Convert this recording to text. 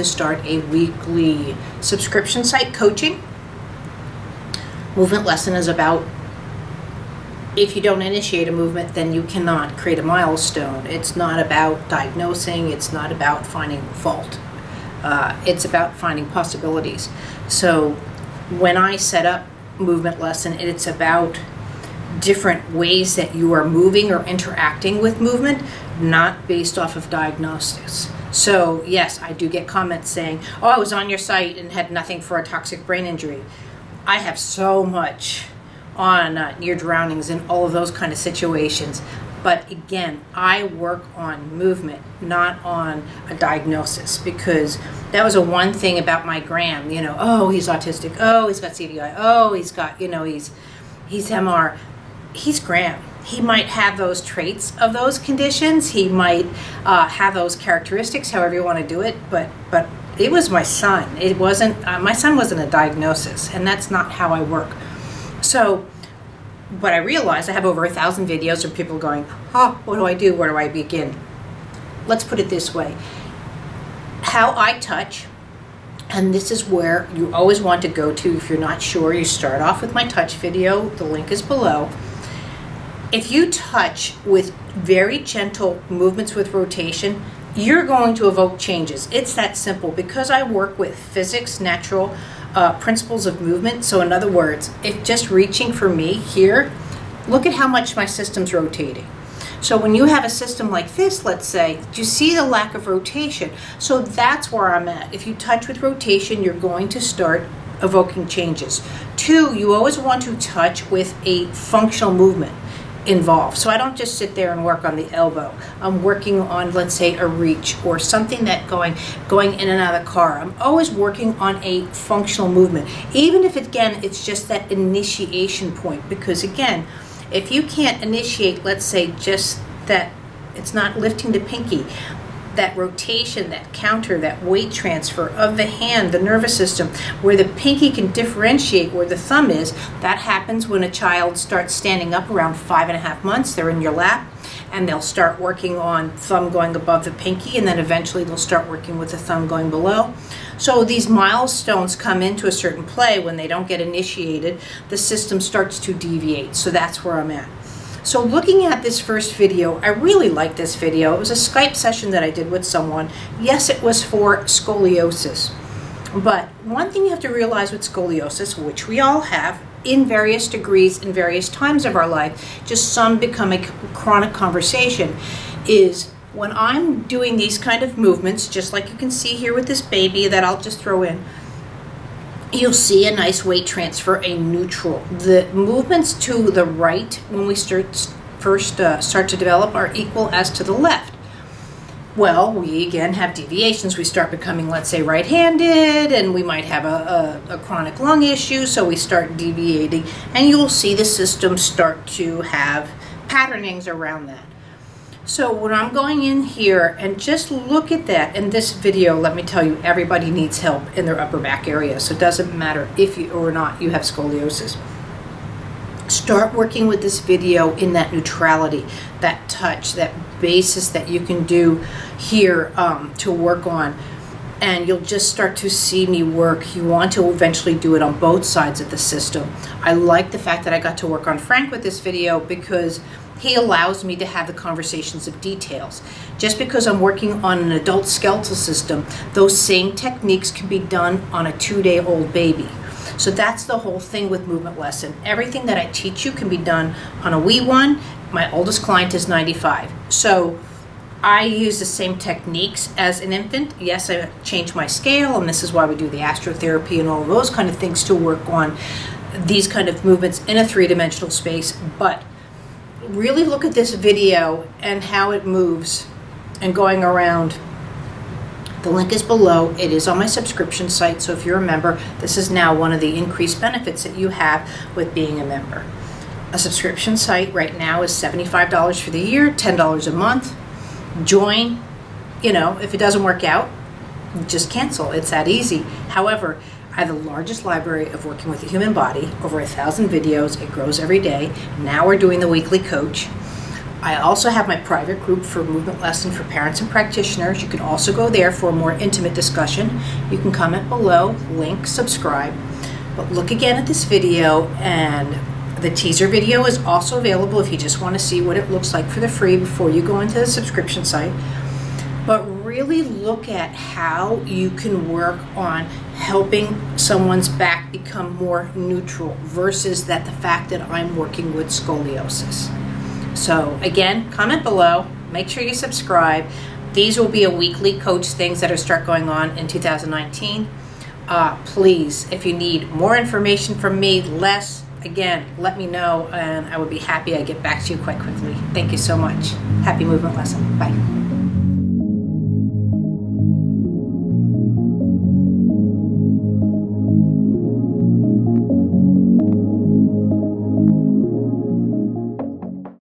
to start a weekly subscription site coaching. Movement Lesson is about, if you don't initiate a movement, then you cannot create a milestone. It's not about diagnosing. It's not about finding fault. It's about finding possibilities. So when I set up Movement Lesson, it's about different ways that you are moving or interacting with movement, not based off of diagnostics. So yes, I do get comments saying, oh, I was on your site and had nothing for a toxic brain injury. I have so much on near drownings and all of those kind of situations. But again, I work on movement, not on a diagnosis, because that was a one thing about my Graham, you know, oh, he's autistic, oh, he's got CDI, oh, he's got, you know, he's MR. He's Graham. He might have those traits of those conditions. He might have those characteristics, however you want to do it, but it was my son. It wasn't, my son wasn't a diagnosis, and that's not how I work. So, but I realized I have over 1,000 videos of people going, oh, what do I do? Where do I begin? Let's put it this way. How I touch, and this is where you always want to go to if you're not sure. You start off with my touch video. The link is below. If you touch with very gentle movements with rotation, you're going to evoke changes. It's that simple, because I work with physics, natural principles of movement. So in other words, if just reaching for me here, look at how much my system's rotating. So when you have a system like this, let's say, do you see the lack of rotation? So that's where I'm at. If you touch with rotation, you're going to start evoking changes. 2, you always want to touch with a functional movement involved. So I don't just sit there and work on the elbow. I'm working on, let's say, a reach or something that going in and out of the car. I'm always working on a functional movement, even if again it's just that initiation point, because again, if you can't initiate, let's say, just that it's not lifting the pinky, that rotation, that counter, that weight transfer of the hand, the nervous system, where the pinky can differentiate where the thumb is, that happens when a child starts standing up around 5.5 months. They're in your lap, and they'll start working on thumb going above the pinky, and then eventually they'll start working with the thumb going below. So these milestones come into a certain play. When they don't get initiated, the system starts to deviate. So that's where I'm at. So looking at this first video, I really like this video. It was a Skype session that I did with someone. Yes, it was for scoliosis. But one thing you have to realize with scoliosis, which we all have in various degrees in various times of our life, just some become a chronic conversation, is when I'm doing these kind of movements, just like you can see here with this baby that I'll just throw in, you'll see a nice weight transfer, a neutral. The movements to the right when we start to develop are equal as to the left. Well, we again have deviations. We start becoming, let's say, right-handed, and we might have a chronic lung issue, so we start deviating, and you'll see the system start to have patternings around that. So when I'm going in here and just look at that, in this video, let me tell you, everybody needs help in their upper back area. So it doesn't matter if you or not you have scoliosis. Start working with this video in that neutrality, that touch, that basis that you can do here to work on. And you'll just start to see me work. You want to eventually do it on both sides of the system. I like the fact that I got to work on Frank with this video, because he allows me to have the conversations of details. Just because I'm working on an adult skeletal system, those same techniques can be done on a 2-day-old baby. So that's the whole thing with Movement Lesson. Everything that I teach you can be done on a wee one. My oldest client is 95. So I use the same techniques as an infant. Yes, I changed my scale, and this is why we do the astrotherapy and all of those kind of things to work on these kind of movements in a 3-dimensional space. But really look at this video and how it moves and going around. The link is below. It is on my subscription site, so if you're a member, this is now one of the increased benefits that you have with being a member. A subscription site right now is $75 for the year, $10 a month. Join. You know, if it doesn't work out, just cancel. It's that easy. However, I have the largest library of working with the human body, over 1,000 videos. It grows every day. Now we're doing the weekly coach. I also have my private group for Movement Lesson for parents and practitioners. You can also go there for a more intimate discussion. You can comment below, link, subscribe. But look again at this video, and the teaser video is also available if you just want to see what it looks like for the free before you go into the subscription site. But really look at how you can work on helping someone's back become more neutral versus the fact that I'm working with scoliosis. So again, comment below, make sure you subscribe. These will be a weekly coach things that are start going on in 2019. Please, if you need more information from me, again, let me know, and I would be happy I get back to you quite quickly. Thank you so much. Happy movement lesson. Bye.